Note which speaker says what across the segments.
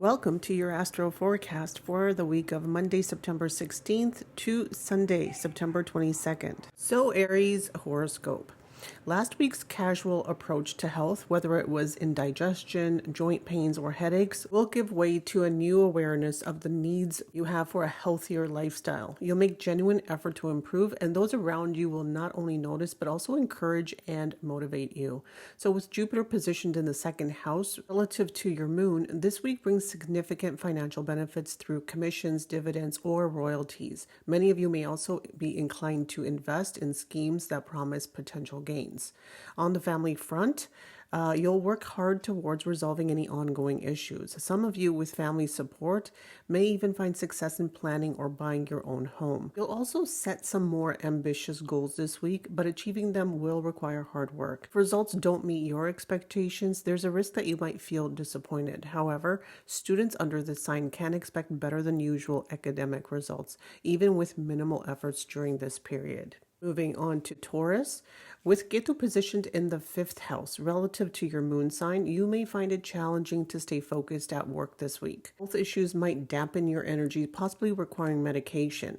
Speaker 1: Welcome to your astro forecast for the week of Monday, September 16th to Sunday, September 22nd. So, Aries horoscope. Last week's casual approach to health, whether it was indigestion, joint pains, or headaches, will give way to a new awareness of the needs you have for a healthier lifestyle. You'll make genuine effort to improve, and those around you will not only notice but also encourage and motivate you. So, with Jupiter positioned in the second house relative to your moon, this week brings significant financial benefits through commissions, dividends, or royalties. Many of you may also be inclined to invest in schemes that promise potential gains. On the family front, you'll work hard towards resolving any ongoing issues. Some of you with family support may even find success in planning or buying your own home. You'll also set some more ambitious goals this week, but achieving them will require hard work. If results don't meet your expectations, there's a risk that you might feel disappointed. However, students under this sign can expect better than usual academic results, even with minimal efforts during this period. Moving on to Taurus. With Ketu positioned in the fifth house relative to your moon sign, you may find it challenging to stay focused at work this week. Health issues might dampen your energy, possibly requiring medication,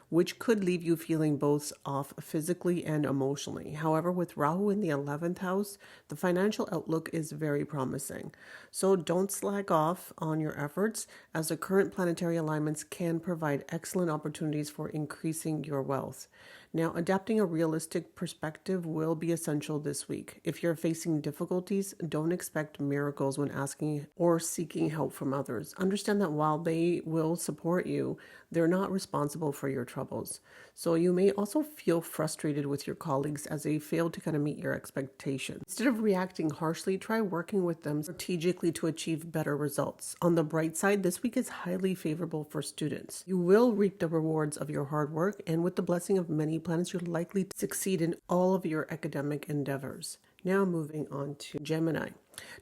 Speaker 1: which could leave you feeling both off physically and emotionally. However, with Rahu in the 11th house, the financial outlook is very promising. So don't slack off on your efforts, as the current planetary alignments can provide excellent opportunities for increasing your wealth. Now, adapting a realistic perspective will be essential this week. If you're facing difficulties, don't expect miracles when asking or seeking help from others. Understand that while they will support you, they're not responsible for your troubles. So you may also feel frustrated with your colleagues as they fail to meet your expectations. Instead of reacting harshly, try working with them strategically to achieve better results. On the bright side, this week is highly favorable for students. You will reap the rewards of your hard work, and with the blessing of many planets, you're likely to succeed in all of your academic endeavors. Now moving on to Gemini.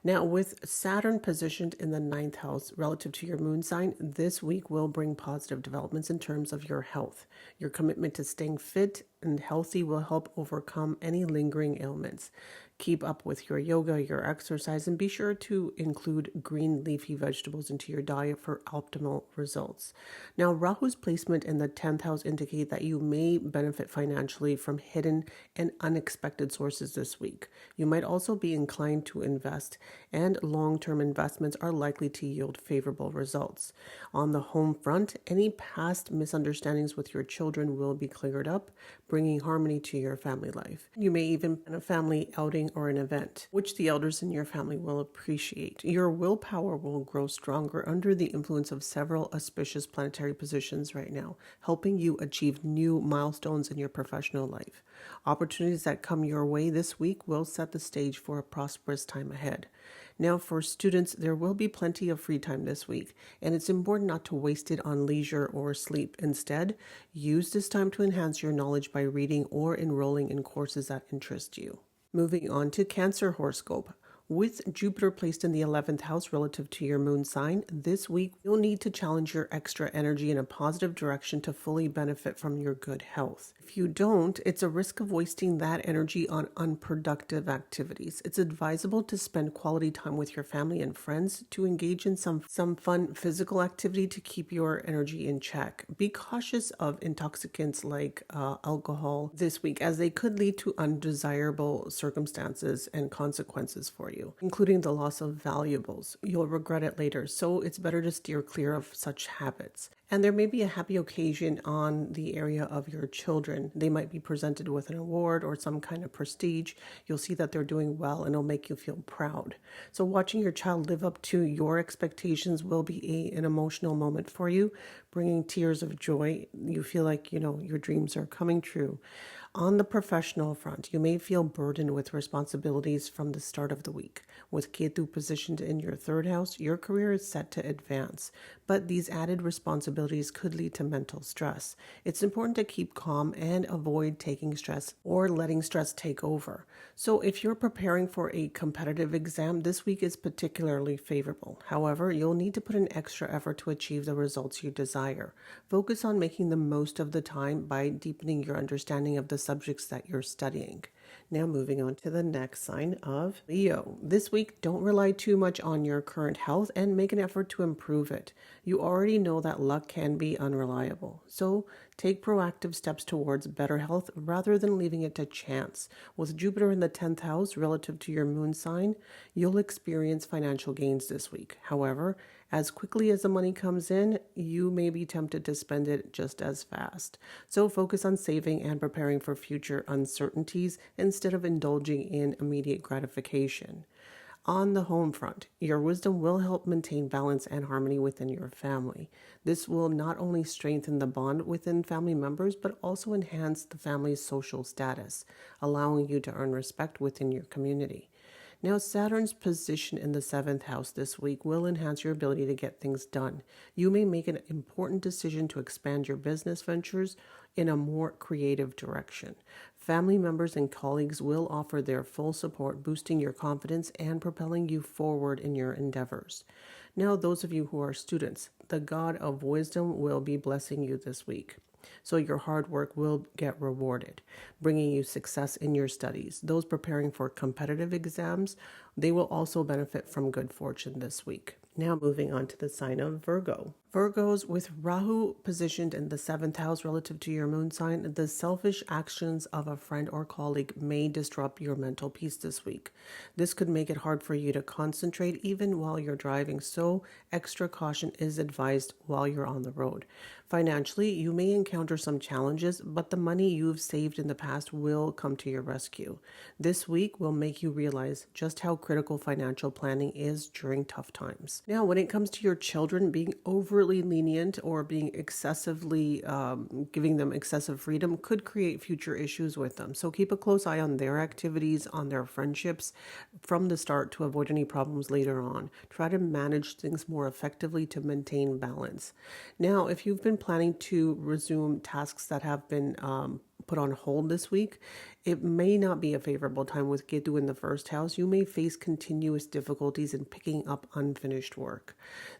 Speaker 1: Now, with Saturn positioned in the ninth house relative to your moon sign, this week will bring positive developments in terms of your health. Your commitment to staying fit and healthy will help overcome any lingering ailments. Keep up with your yoga, your exercise, and be sure to include green leafy vegetables into your diet for optimal results. Now, Rahu's placement in the 10th house indicate that you may benefit financially from hidden and unexpected sources this week. You might also be inclined to invest, and long-term investments are likely to yield favorable results. On the home front, any past misunderstandings with your children will be cleared up, bringing harmony to your family life. You may even plan a family outing or an event, which the elders in your family will appreciate. Your willpower will grow stronger under the influence of several auspicious planetary positions right now, helping you achieve new milestones in your professional life. Opportunities that come your way this week will set the stage for a prosperous time ahead. Now, for students, there will be plenty of free time this week, and it's important not to waste it on leisure or sleep. Instead, use this time to enhance your knowledge by reading or enrolling in courses that interest you. Moving on to Cancer horoscope. With Jupiter placed in the 11th house relative to your moon sign, this week you'll need to challenge your extra energy in a positive direction to fully benefit from your good health. If you don't, it's a risk of wasting that energy on unproductive activities. It's advisable to spend quality time with your family and friends, to engage in some fun physical activity to keep your energy in check. Be cautious of intoxicants like alcohol this week, as they could lead to undesirable circumstances and consequences for you, including the loss of valuables. You'll regret it later, so it's better to steer clear of such habits. And there may be a happy occasion on the area of your children. They might be presented with an award or some kind of prestige. You'll see that they're doing well, and it'll make you feel proud. So watching your child live up to your expectations will be an emotional moment for you, bringing tears of joy. You feel like, your dreams are coming true. On the professional front, you may feel burdened with responsibilities from the start of the week. With Ketu positioned in your third house, your career is set to advance, but these added responsibilities could lead to mental stress. It's important to keep calm and avoid taking stress or letting stress take over. So if you're preparing for a competitive exam, this week is particularly favorable. However, you'll need to put in extra effort to achieve the results you desire. Focus on making the most of the time by deepening your understanding of the subjects that you're studying. Now moving on to the next sign of Leo. This week, don't rely too much on your current health and make an effort to improve it. You already know that luck can be unreliable. So take proactive steps towards better health rather than leaving it to chance. With Jupiter in the 10th house relative to your moon sign, you'll experience financial gains this week. However, as quickly as the money comes in, you may be tempted to spend it just as fast. So focus on saving and preparing for future uncertainties instead of indulging in immediate gratification. On the home front, your wisdom will help maintain balance and harmony within your family. This will not only strengthen the bond within family members, but also enhance the family's social status, allowing you to earn respect within your community. Now, Saturn's position in the 7th house this week will enhance your ability to get things done. You may make an important decision to expand your business ventures in a more creative direction. Family members and colleagues will offer their full support, boosting your confidence and propelling you forward in your endeavors. Now, those of you who are students, the God of wisdom will be blessing you this week. So your hard work will get rewarded, bringing you success in your studies. Those preparing for competitive exams, they will also benefit from good fortune this week. Now moving on to the sign of Virgo. Virgos, with Rahu positioned in the 7th house relative to your moon sign, the selfish actions of a friend or colleague may disrupt your mental peace this week. This could make it hard for you to concentrate even while you're driving, so extra caution is advised while you're on the road. Financially, you may encounter some challenges, but the money you've saved in the past will come to your rescue. This week will make you realize just how critical financial planning is during tough times. Now, when it comes to your children, being overly lenient or being excessively giving them excessive freedom could create future issues with them. So keep a close eye on their activities, on their friendships from the start to avoid any problems later on. Try to manage things more effectively to maintain balance. Now, if you've been planning to resume tasks that have been put on hold this week, it may not be a favorable time with Ketu in the 1st house. You may face continuous difficulties in picking up unfinished work.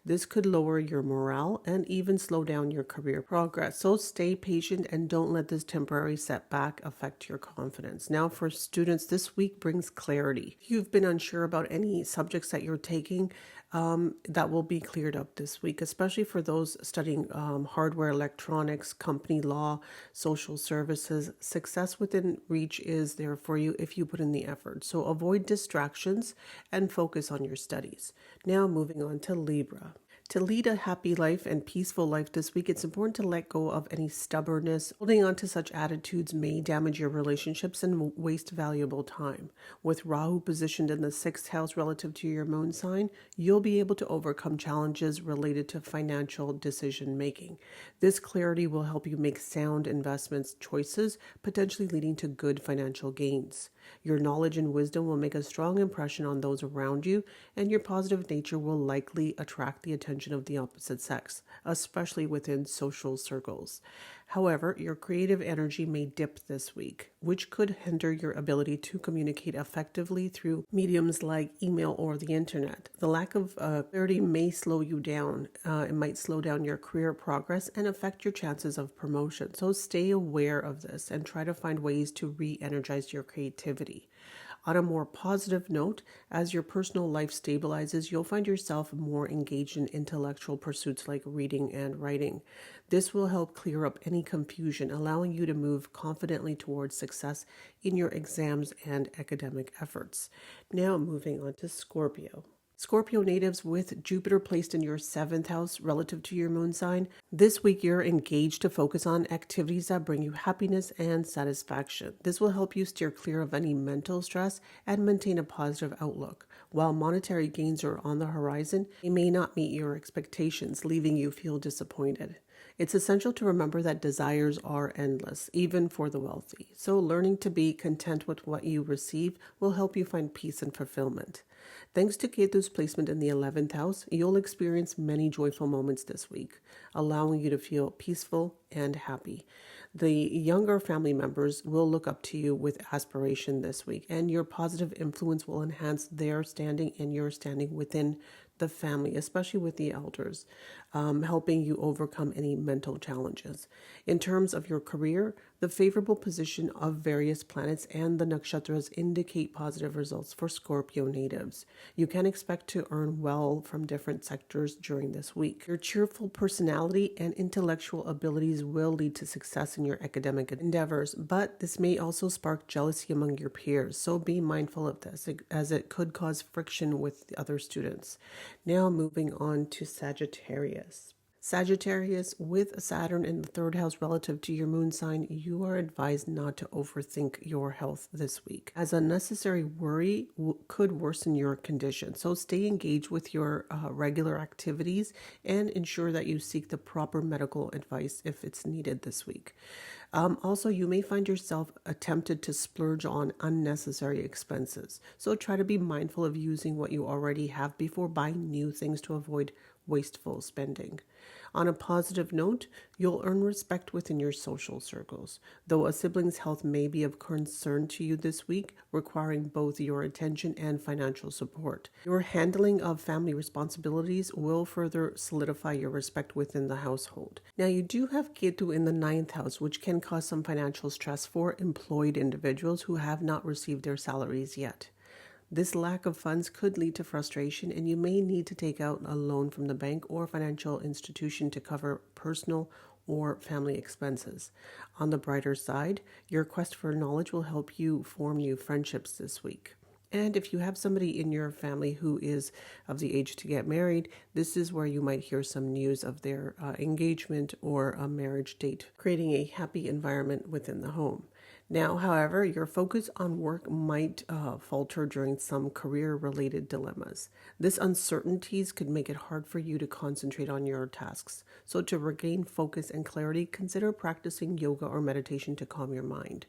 Speaker 1: This could lower your morale and even slow down your career progress. So stay patient and don't let this temporary setback affect your confidence. Now for students, this week brings clarity. If you've been unsure about any subjects that you're taking, that will be cleared up this week, especially for those studying hardware, electronics, company law, social services. Success within reach is there for you if you put in the effort. So avoid distractions and focus on your studies. Now moving on to Libra. To lead a happy life and peaceful life this week, it's important to let go of any stubbornness. Holding on to such attitudes may damage your relationships and waste valuable time. With Rahu positioned in the 6th house relative to your moon sign, you'll be able to overcome challenges related to financial decision making. This clarity will help you make sound investments choices, potentially leading to good financial gains. Your knowledge and wisdom will make a strong impression on those around you, and your positive nature will likely attract the attention of the opposite sex, especially within social circles. However, your creative energy may dip this week, which could hinder your ability to communicate effectively through mediums like email or the internet. The lack of clarity may slow you down. It might slow down your career progress and affect your chances of promotion. So stay aware of this and try to find ways to re-energize your creativity. On a more positive note, as your personal life stabilizes, you'll find yourself more engaged in intellectual pursuits like reading and writing. This will help clear up any confusion, allowing you to move confidently towards success in your exams and academic efforts. Now moving on to Scorpio. Scorpio natives, with Jupiter placed in your 7th house relative to your moon sign, this week you're engaged to focus on activities that bring you happiness and satisfaction. This will help you steer clear of any mental stress and maintain a positive outlook. While monetary gains are on the horizon, they may not meet your expectations, leaving you feel disappointed. It's essential to remember that desires are endless, even for the wealthy. So learning to be content with what you receive will help you find peace and fulfillment. Thanks to Ketu's placement in the 11th house, you'll experience many joyful moments this week, allowing you to feel peaceful and happy. The younger family members will look up to you with aspiration this week, and your positive influence will enhance their standing and your standing within the family, especially with the elders, helping you overcome any mental challenges. In terms of your career, The favorable position of various planets and the nakshatras indicate positive results for Scorpio natives. You can expect to earn well from different sectors during this week. Your cheerful personality and intellectual abilities will lead to success in your academic endeavors, but this may also spark jealousy among your peers, so be mindful of this as it could cause friction with the other students. Now moving on to Sagittarius. Sagittarius, with Saturn in the third house relative to your moon sign, you are advised not to overthink your health this week, as unnecessary worry could worsen your condition. So stay engaged with your regular activities and ensure that you seek the proper medical advice if it's needed this week. Also, you may find yourself tempted to splurge on unnecessary expenses. So try to be mindful of using what you already have before buying new things to avoid wasteful spending. On a positive note, you'll earn respect within your social circles, though a sibling's health may be of concern to you this week, requiring both your attention and financial support. Your handling of family responsibilities will further solidify your respect within the household. Now, you do have Ketu in the ninth house, which can cause some financial stress for employed individuals who have not received their salaries yet. This lack of funds could lead to frustration, and you may need to take out a loan from the bank or financial institution to cover personal or family expenses. On the brighter side, your quest for knowledge will help you form new friendships this week. And if you have somebody in your family who is of the age to get married, this is where you might hear some news of their engagement or a marriage date, creating a happy environment within the home. Now, however, your focus on work might falter during some career-related dilemmas. This uncertainties could make it hard for you to concentrate on your tasks. So to regain focus and clarity, consider practicing yoga or meditation to calm your mind.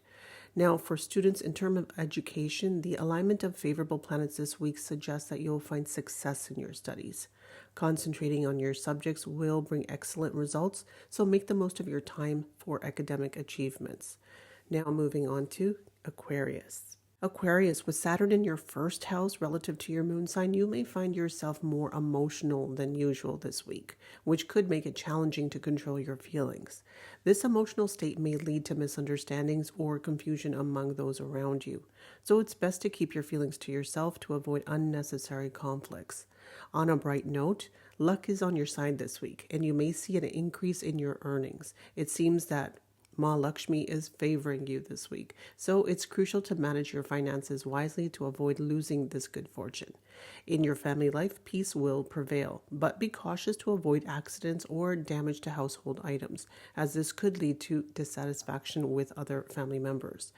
Speaker 1: Now, for students in terms of education, the alignment of favorable planets this week suggests that you'll find success in your studies. Concentrating on your subjects will bring excellent results, so make the most of your time for academic achievements. Now moving on to Aquarius. Aquarius, with Saturn in your first house relative to your moon sign, you may find yourself more emotional than usual this week, which could make it challenging to control your feelings. This emotional state may lead to misunderstandings or confusion among those around you. So it's best to keep your feelings to yourself to avoid unnecessary conflicts. On a bright note, luck is on your side this week, and you may see an increase in your earnings. It seems that Ma Lakshmi is favoring you this week, so it's crucial to manage your finances wisely to avoid losing this good fortune. In your family life, peace will prevail, but be cautious to avoid accidents or damage to household items, as this could lead to dissatisfaction with other family members.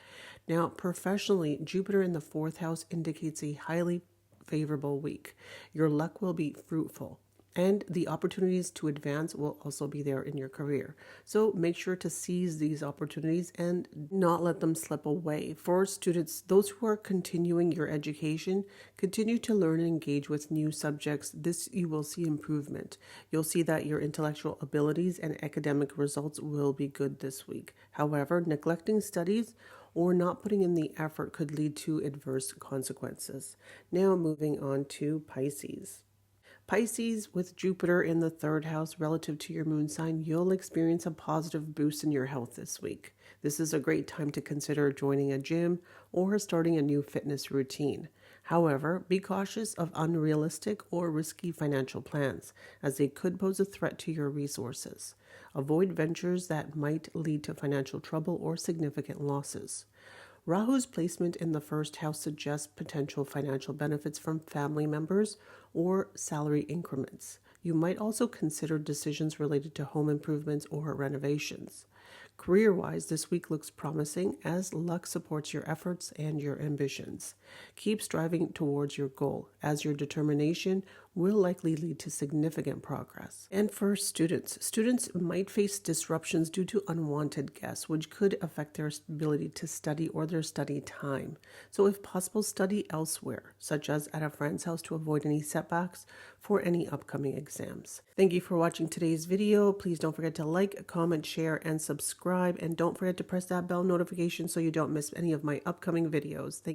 Speaker 1: Now, professionally, Jupiter in the fourth house indicates a highly favorable week. Your luck will be fruitful, and the opportunities to advance will also be there in your career. So make sure to seize these opportunities and not let them slip away. For students, those who are continuing your education, continue to learn and engage with new subjects. This you will see improvement. You'll see that your intellectual abilities and academic results will be good this week. However, neglecting studies or not putting in the effort could lead to adverse consequences. Now moving on to Pisces. Pisces, with Jupiter in the third house relative to your moon sign, you'll experience a positive boost in your health this week. This is a great time to consider joining a gym or starting a new fitness routine. However, be cautious of unrealistic or risky financial plans, as they could pose a threat to your resources. Avoid ventures that might lead to financial trouble or significant losses. Rahu's placement in the first house suggests potential financial benefits from family members or salary increments. You might also consider decisions related to home improvements or renovations. Career-wise, this week looks promising as luck supports your efforts and your ambitions. Keep striving towards your goal, as your determination will likely lead to significant progress. And for students might face disruptions due to unwanted guests, which could affect their ability to study or their study time. So if possible, study elsewhere, such as at a friend's house, to avoid any setbacks for any upcoming exams. Thank you for watching today's video. Please don't forget to like, comment, share, and subscribe. And don't forget to press that bell notification so you don't miss any of my upcoming videos. Thank you.